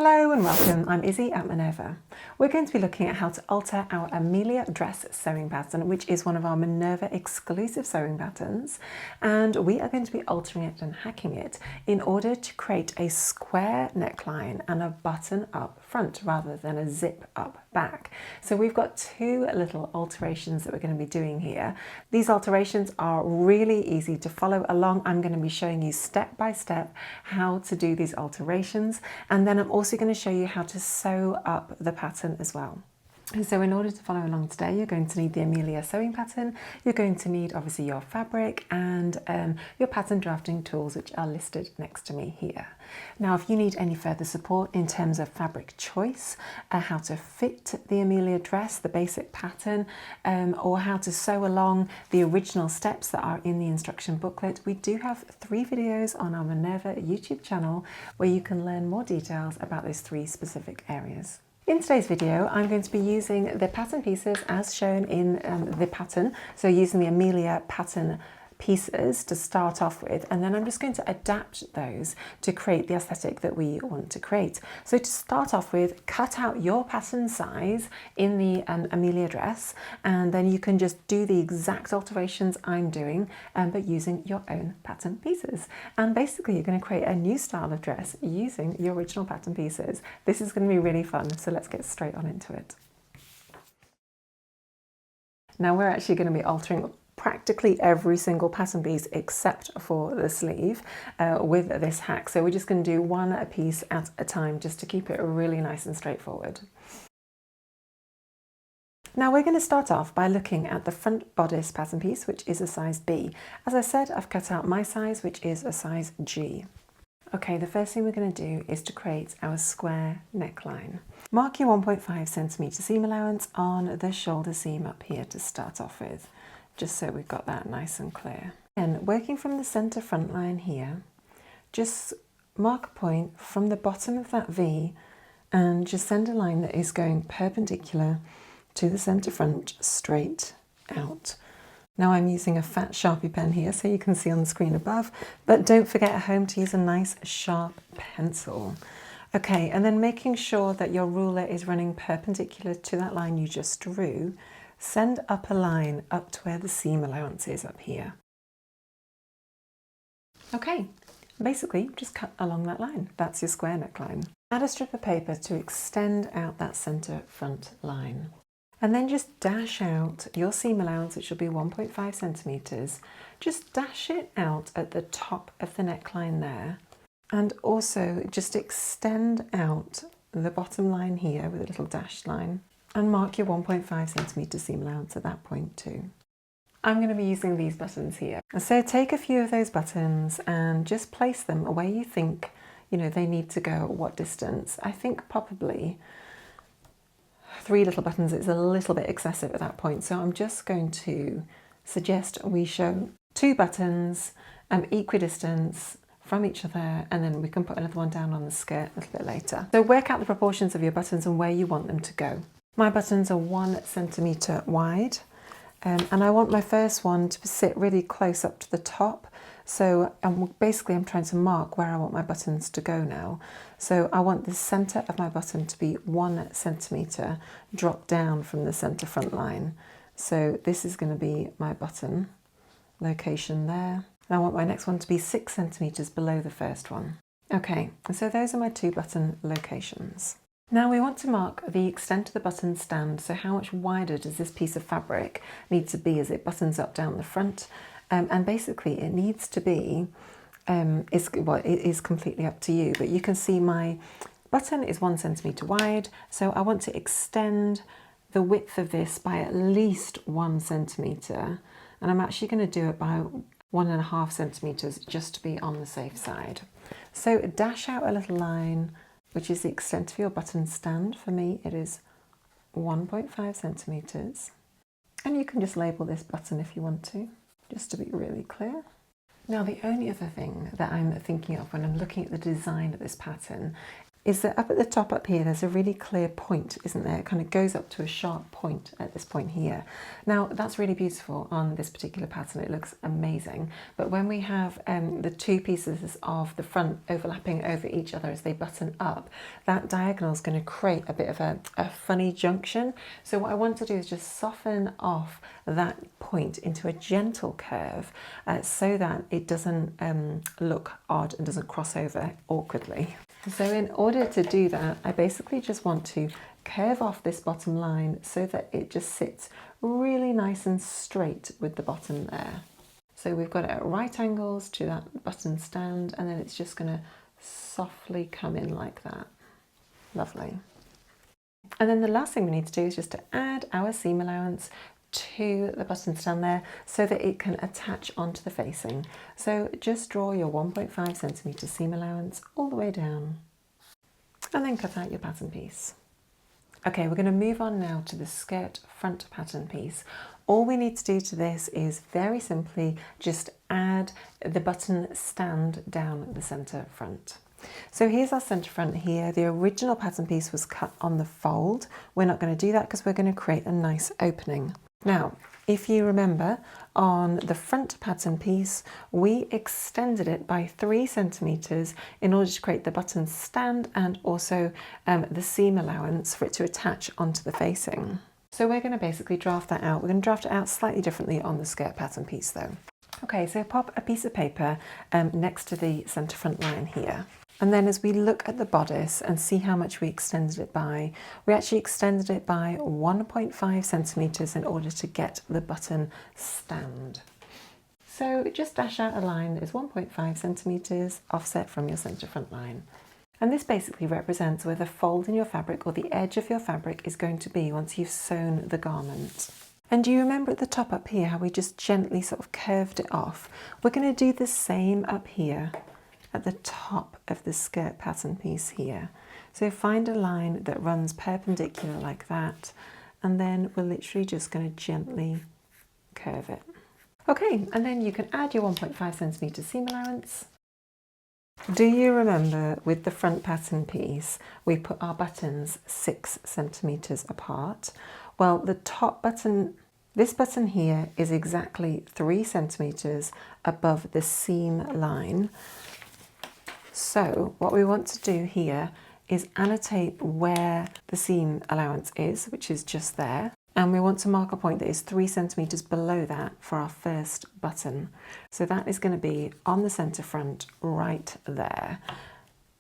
Hello and welcome, I'm Izzy at Minerva. We're going to be looking at how to alter our Amelia Dress sewing pattern, which is one of our Minerva Exclusive sewing patterns, and we are going to be altering it and hacking it in order to create a square neckline and a button up front rather than a zip up back. So we've got two little alterations that we're going to be doing here. These alterations are really easy to follow along. I'm going to be showing you step by step how to do these alterations, and then I'm also going to show you how to sew up the pattern as well. And so in order to follow along today, you're going to need the Amelia sewing pattern, you're going to need obviously your fabric and your pattern drafting tools, which are listed next to me here. Now, if you need any further support in terms of fabric choice, how to fit the Amelia dress, the basic pattern, or how to sew along the original steps that are in the instruction booklet, we do have 3 videos on our Minerva YouTube channel where you can learn more details about those 3 specific areas. In today's video, I'm going to be using the pattern pieces as shown in the pattern, so using the Amelia pattern pieces to start off with, and then I'm just going to adapt those to create the aesthetic that we want to create. So to start off with, cut out your pattern size in the Amelia dress, and then you can just do the exact alterations I'm doing, but using your own pattern pieces. And basically you're going to create a new style of dress using your original pattern pieces. This is going to be really fun, so let's get straight on into it. Now we're actually going to be altering practically every single pattern piece except for the sleeve with this hack. So we're just going to do one piece at a time just to keep it really nice and straightforward. Now we're going to start off by looking at the front bodice pattern piece, which is a size B. As I said, I've cut out my size, which is a size G. Okay, the first thing we're going to do is to create our square neckline. Mark your 1.5 centimetre seam allowance on the shoulder seam up here to start off with, just so we've got that nice and clear. And working from the centre front line here, just mark a point from the bottom of that V and just send a line that is going perpendicular to the centre front straight out. Now I'm using a fat Sharpie pen here so you can see on the screen above, but don't forget at home to use a nice sharp pencil. Okay, and then making sure that your ruler is running perpendicular to that line you just drew, send up a line up to where the seam allowance is up here. Okay, basically just cut along that line. That's your square neckline. Add a strip of paper to extend out that centre front line. And then just dash out your seam allowance, which will be 1.5 centimetres. Just dash it out at the top of the neckline there. And also just extend out the bottom line here with a little dashed line. And mark your 1.5 centimetre seam allowance at that point too. I'm going to be using these buttons here. So take a few of those buttons and just place them where you think, they need to go, what distance. I think probably 3 little buttons is a little bit excessive at that point. So I'm just going to suggest we show 2 buttons equidistant from each other, and then we can put another one down on the skirt a little bit later. So work out the proportions of your buttons and where you want them to go. My buttons are 1 centimetre wide, and I want my first one to sit really close up to the top. So basically I'm trying to mark where I want my buttons to go now. So I want the centre of my button to be 1 centimetre drop down from the centre front line. So this is going to be my button location there. And I want my next one to be 6 centimetres below the first one. Okay, so those are my 2 button locations. Now we want to mark the extent of the button stand, so how much wider does this piece of fabric need to be as it buttons up down the front, and basically it needs to be, it is completely up to you, but you can see my button is 1 centimetre wide, so I want to extend the width of this by at least 1 centimetre, and I'm actually going to do it by 1.5 centimetres just to be on the safe side. So dash out a little line, which is the extent of your button stand. For me, it is 1.5 centimetres. And you can just label this button if you want to, just to be really clear. Now, the only other thing that I'm thinking of when I'm looking at the design of this pattern is that up at the top up here, there's a really clear point, isn't there? It kind of goes up to a sharp point at this point here. Now, that's really beautiful on this particular pattern. It looks amazing. But when we have the two pieces of the front overlapping over each other as they button up, that diagonal is going to create a bit of a funny junction. So what I want to do is just soften off that point into a gentle curve so that it doesn't look odd and doesn't cross over awkwardly. So in order to do that, I basically just want to curve off this bottom line so that it just sits really nice and straight with the bottom there. So we've got it at right angles to that button stand, and then it's just going to softly come in like that. Lovely. And then the last thing we need to do is just to add our seam allowance to the button stand there so that it can attach onto the facing. So just draw your 1.5 centimetre seam allowance all the way down and then cut out your pattern piece. Okay, we're going to move on now to the skirt front pattern piece. All we need to do to this is very simply just add the button stand down the centre front. So here's our centre front here. The original pattern piece was cut on the fold. We're not going to do that because we're going to create a nice opening. Now, if you remember, on the front pattern piece, we extended it by 3 centimetres in order to create the button stand and also the seam allowance for it to attach onto the facing. So we're going to basically draft that out. We're going to draft it out slightly differently on the skirt pattern piece though. Okay, so pop a piece of paper next to the centre front line here. And then as we look at the bodice and see how much we extended it by, we actually extended it by 1.5 centimetres in order to get the button stand. So just dash out a line that is 1.5 centimetres offset from your centre front line. And this basically represents where the fold in your fabric or the edge of your fabric is going to be once you've sewn the garment. And do you remember at the top up here how we just gently sort of curved it off? We're going to do the same up here at the top of the skirt pattern piece here. So find a line that runs perpendicular like that, and then we're literally just going to gently curve it. Okay, and then you can add your 1.5 centimetre seam allowance. Do you remember with the front pattern piece, we put our buttons 6 centimetres apart? Well, the top button, this button here is exactly 3 centimetres above the seam line. So what we want to do here is annotate where the seam allowance is, which is just there. And we want to mark a point that is 3 centimetres below that for our first button. So that is going to be on the centre front right there.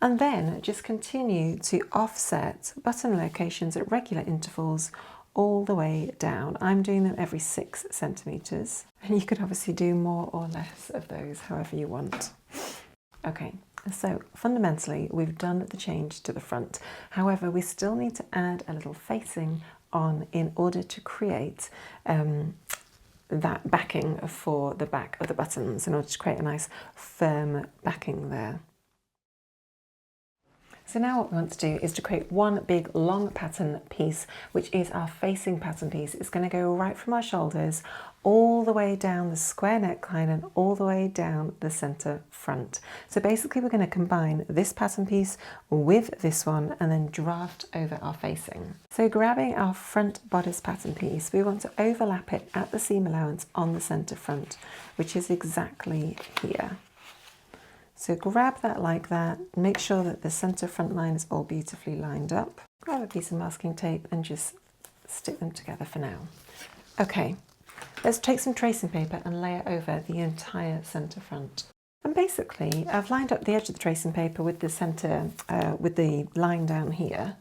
And then just continue to offset button locations at regular intervals all the way down. I'm doing them every 6 centimetres. And you could obviously do more or less of those, however you want. Okay. So fundamentally, we've done the change to the front. However, we still need to add a little facing on in order to create that backing for the back of the buttons, in order to create a nice firm backing there. So now what we want to do is to create one big long pattern piece, which is our facing pattern piece. It's going to go right from our shoulders all the way down the square neckline and all the way down the centre front. So basically we're going to combine this pattern piece with this one and then draft over our facing. So grabbing our front bodice pattern piece, we want to overlap it at the seam allowance on the centre front, which is exactly here. So grab that like that, make sure that the centre front line is all beautifully lined up. Grab a piece of masking tape and just stick them together for now. Okay, let's take some tracing paper and lay it over the entire centre front. And basically, I've lined up the edge of the tracing paper with the centre, with the line down here.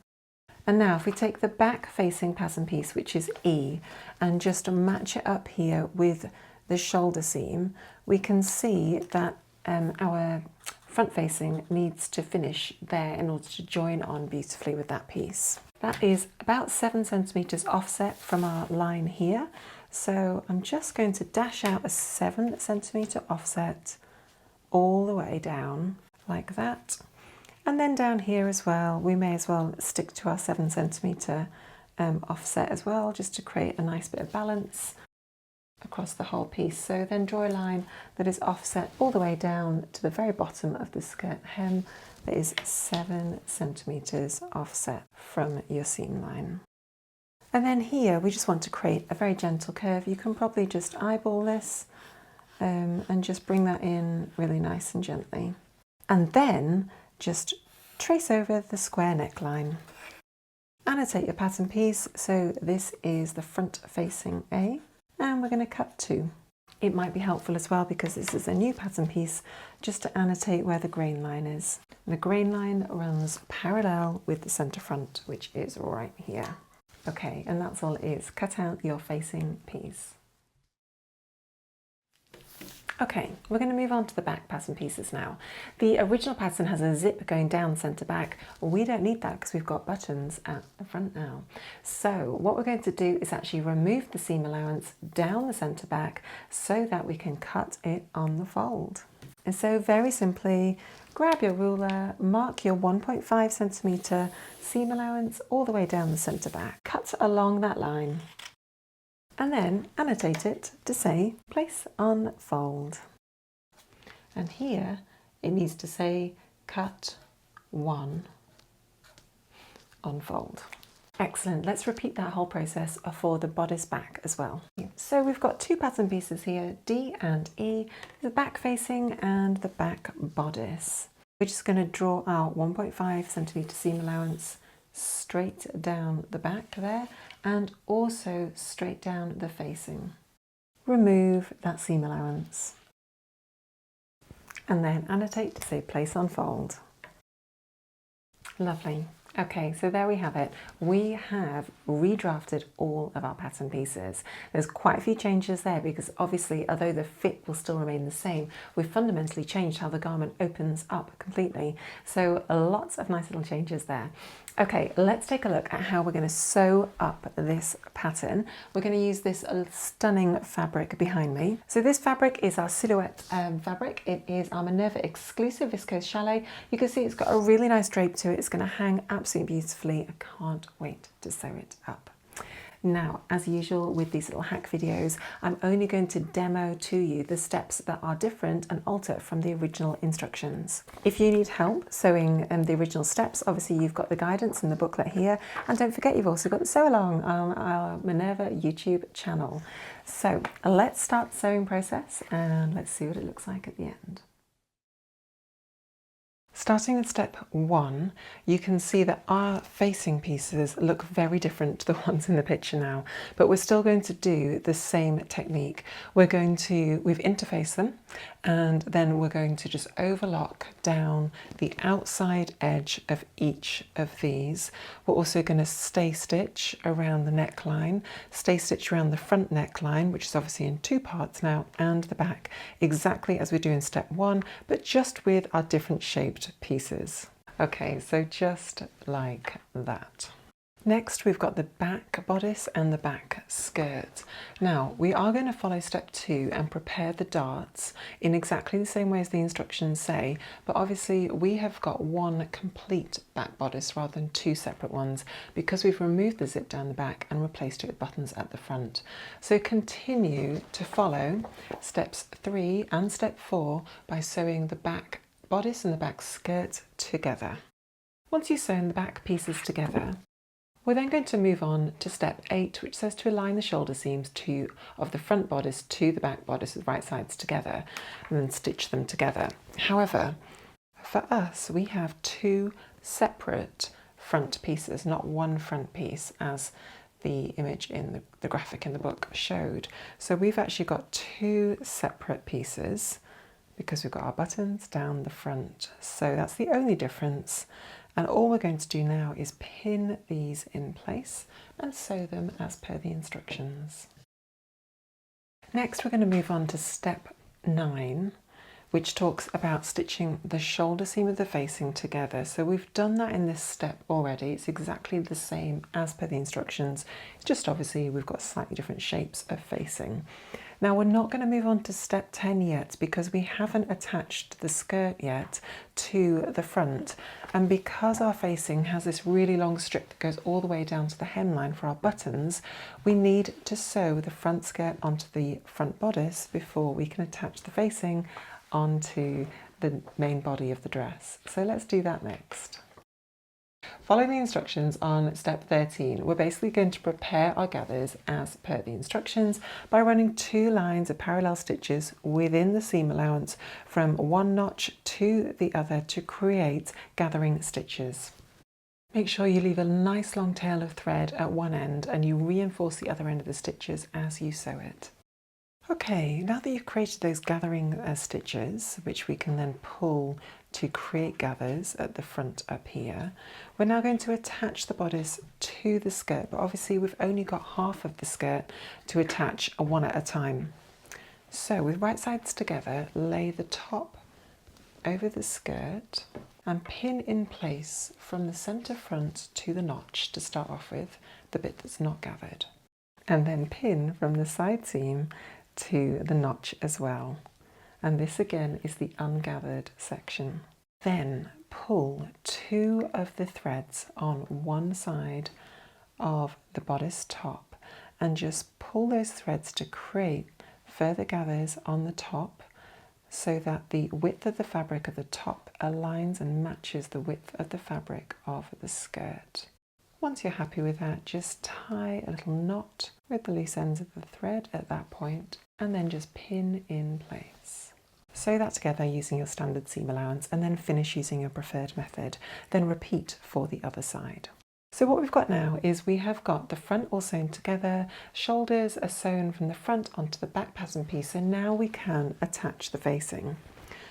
And now if we take the back facing pattern piece, which is E, and just match it up here with the shoulder seam, we can see that our front facing needs to finish there in order to join on beautifully with that piece. That is about 7 centimetres offset from our line here. So I'm just going to dash out a 7 centimetre offset all the way down like that. And then down here as well, we may as well stick to our 7 centimetre offset as well, just to create a nice bit of balance across the whole piece. So then draw a line that is offset all the way down to the very bottom of the skirt hem that is 7 centimeters offset from your seam line. And then here we just want to create a very gentle curve. You can probably just eyeball this and just bring that in really nice and gently. And then just trace over the square neckline. Annotate your pattern piece, so this is the front facing A, and we're going to cut 2. It might be helpful as well, because this is a new pattern piece, just to annotate where the grain line is. The grain line runs parallel with the centre front, which is right here. Okay, and that's all it is. Cut out your facing piece. Okay, we're going to move on to the back pattern pieces now. The original pattern has a zip going down centre back. We don't need that because we've got buttons at the front now. So what we're going to do is actually remove the seam allowance down the centre back so that we can cut it on the fold. And so very simply, grab your ruler, mark your 1.5 centimetre seam allowance all the way down the centre back. Cut along that line. And then annotate it to say place on fold. And here it needs to say cut 1 on fold. Excellent. Let's repeat that whole process for the bodice back as well. So we've got 2 pattern pieces here, D and E, the back facing and the back bodice. We're just going to draw our 1.5 centimetre seam allowance straight down the back there, and also straight down the facing. Remove that seam allowance and then annotate to say place on fold. Lovely. Okay, so there we have it. We have redrafted all of our pattern pieces. There's quite a few changes there because obviously, although the fit will still remain the same, we've fundamentally changed how the garment opens up completely. So lots of nice little changes there. Okay, let's take a look at how we're going to sew up this pattern. We're going to use this stunning fabric behind me. So this fabric is our silhouette fabric. It is our Minerva Exclusive Viscose Chalet. You can see it's got a really nice drape to it. It's going to hang absolutely beautifully. I can't wait to sew it up. Now, as usual with these little hack videos, I'm only going to demo to you the steps that are different and alter from the original instructions. If you need help sewing the original steps, obviously you've got the guidance in the booklet here, and don't forget you've also got the sew along on our Minerva YouTube channel. So let's start the sewing process and let's see what it looks like at the end. Starting with step 1, you can see that our facing pieces look very different to the ones in the picture now, but we're still going to do the same technique. We've interfaced them, and then we're going to just overlock down the outside edge of each of these. We're also going to stay stitch around the neckline, stay stitch around the front neckline, which is obviously in 2 parts now, and the back, exactly as we do in step 1, but just with our different shaped pieces. Okay, so just like that. Next, we've got the back bodice and the back skirt. Now, we are going to follow step 2 and prepare the darts in exactly the same way as the instructions say, but obviously we have got 1 complete back bodice rather than 2 separate ones because we've removed the zip down the back and replaced it with buttons at the front. So continue to follow steps 3 and step 4 by sewing the back bodice and the back skirt together. Once you've sewn the back pieces together, we're then going to move on to step 8, which says to align the shoulder seams of the front bodice to the back bodice with right sides together and then stitch them together. However, for us, we have 2 separate front pieces, not 1 front piece as the image in the graphic in the book showed. So we've actually got 2 separate pieces because we've got our buttons down the front. So that's the only difference. And all we're going to do now is pin these in place and sew them as per the instructions. Next, we're going to move on to step 9, which talks about stitching the shoulder seam of the facing together. So we've done that in this step already. It's exactly the same as per the instructions, just obviously we've got slightly different shapes of facing. Now we're not going to move on to step 10 yet because we haven't attached the skirt yet to the front, and because our facing has this really long strip that goes all the way down to the hemline for our buttons, we need to sew the front skirt onto the front bodice before we can attach the facing onto the main body of the dress. So let's do that next. Follow the instructions on step 13. We're basically going to prepare our gathers as per the instructions by running 2 lines of parallel stitches within the seam allowance from one notch to the other to create gathering stitches. Make sure you leave a nice long tail of thread at one end and you reinforce the other end of the stitches as you sew it. Okay, now that you've created those gathering stitches, which we can then pull to create gathers at the front up here, we're now going to attach the bodice to the skirt, but obviously we've only got half of the skirt to attach one at a time. So with right sides together, lay the top over the skirt and pin in place from the centre front to the notch to start off with, the bit that's not gathered. And then pin from the side seam to the notch as well. And this again is the ungathered section. Then pull 2 of the threads on one side of the bodice top and just pull those threads to create further gathers on the top so that the width of the fabric at the top aligns and matches the width of the fabric of the skirt. Once you're happy with that, just tie a little knot with the loose ends of the thread at that point and then just pin in place. Sew that together using your standard seam allowance and then finish using your preferred method. Then repeat for the other side. So what we've got now is we have got the front all sewn together, shoulders are sewn from the front onto the back pattern piece, and now we can attach the facing.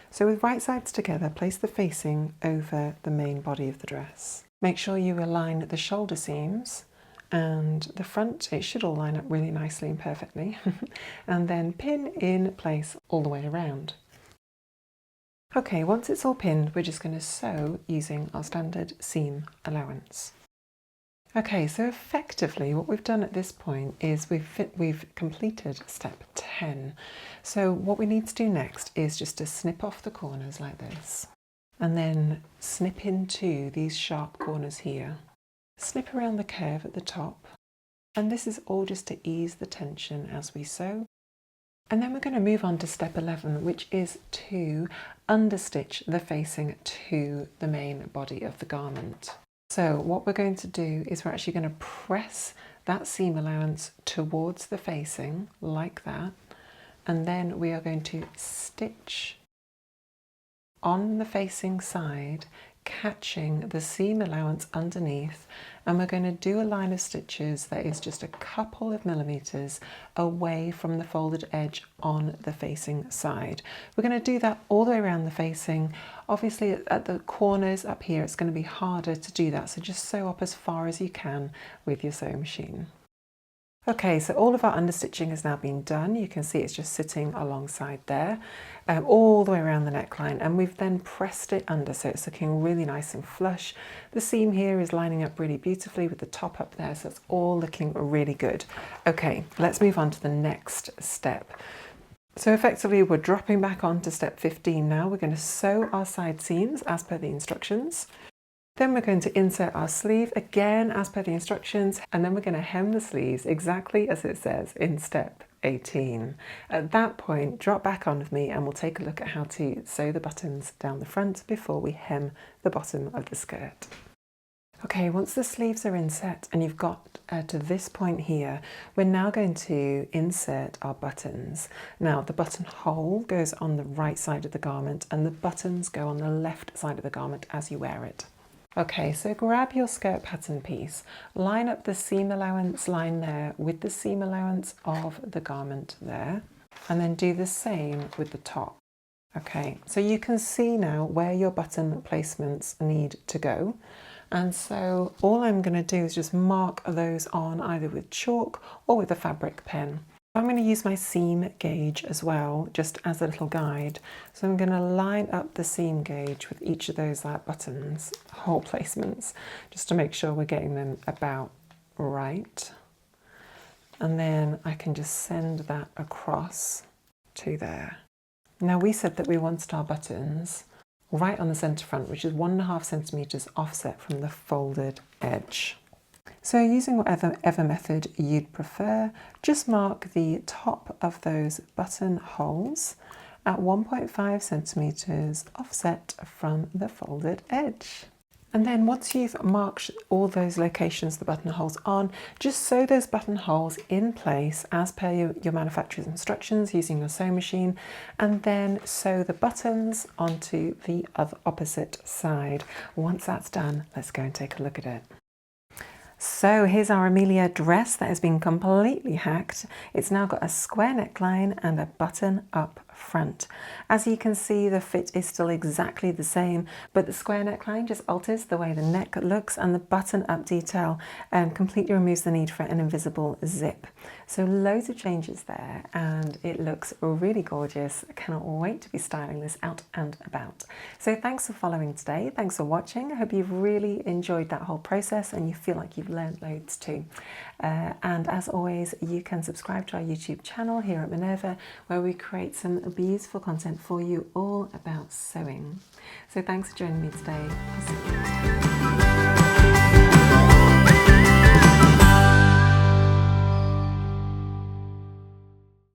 So with right sides together, place the facing over the main body of the dress. Make sure you align the shoulder seams and the front, it should all line up really nicely and perfectly, and then pin in place all the way around. Okay, once it's all pinned, we're just going to sew using our standard seam allowance. Okay, so effectively what we've done at this point is we've completed step 10. So what we need to do next is just to snip off the corners like this and then snip into these sharp corners here. Snip around the curve at the top, and this is all just to ease the tension as we sew. And then we're going to move on to step 11, which is to understitch the facing to the main body of the garment. So what we're going to do is we're actually going to press that seam allowance towards the facing like that, and then we are going to stitch on the facing side, catching the seam allowance underneath, and we're going to do a line of stitches that is just a couple of millimeters away from the folded edge on the facing side. We're going to do that all the way around the facing. Obviously at the corners up here it's going to be harder to do that, so just sew up as far as you can with your sewing machine. Okay, so all of our understitching has now been done. You can see it's just sitting alongside there, all the way around the neckline, and we've then pressed it under so it's looking really nice and flush. The seam here is lining up really beautifully with the top up there, so it's all looking really good. Okay, let's move on to the next step. So effectively we're dropping back onto step 15 now. We're going to sew our side seams as per the instructions. Then we're going to insert our sleeve again as per the instructions, and then we're going to hem the sleeves exactly as it says in step 18. At that point, drop back on with me and we'll take a look at how to sew the buttons down the front before we hem the bottom of the skirt. Okay, once the sleeves are inset and you've got to this point here, we're now going to insert our buttons. Now the buttonhole goes on the right side of the garment and the buttons go on the left side of the garment as you wear it. Okay, so grab your skirt pattern piece, line up the seam allowance line there with the seam allowance of the garment there, and then do the same with the top. Okay, so you can see now where your button placements need to go. And so all I'm going to do is just mark those on either with chalk or with a fabric pen. I'm going to use my seam gauge as well, just as a little guide. So I'm going to line up the seam gauge with each of those buttons, hole placements, just to make sure we're getting them about right. And then I can just send that across to there. Now we said that we wanted our buttons right on the centre front, which is 1.5 centimetres offset from the folded edge. So using whatever method you'd prefer, just mark the top of those button holes at 1.5 centimeters offset from the folded edge. And then once you've marked all those locations the buttonholes on, just sew those buttonholes in place as per your manufacturer's instructions using your sewing machine, and then sew the buttons onto the opposite side. Once that's done, let's go and take a look at it. So here's our Amelia dress that has been completely hacked. It's now got a square neckline and a button up front. As you can see, the fit is still exactly the same, but the square neckline just alters the way the neck looks, and the button up detail completely removes the need for an invisible zip. So loads of changes there, and it looks really gorgeous. I cannot wait to be styling this out and about. So thanks for following today. Thanks for watching. I hope you've really enjoyed that whole process and you feel like you've learned loads too. And as always, you can subscribe to our YouTube channel here at Minerva, where we create some beautiful content for you all about sewing. So thanks for joining me today. I'll see you next time.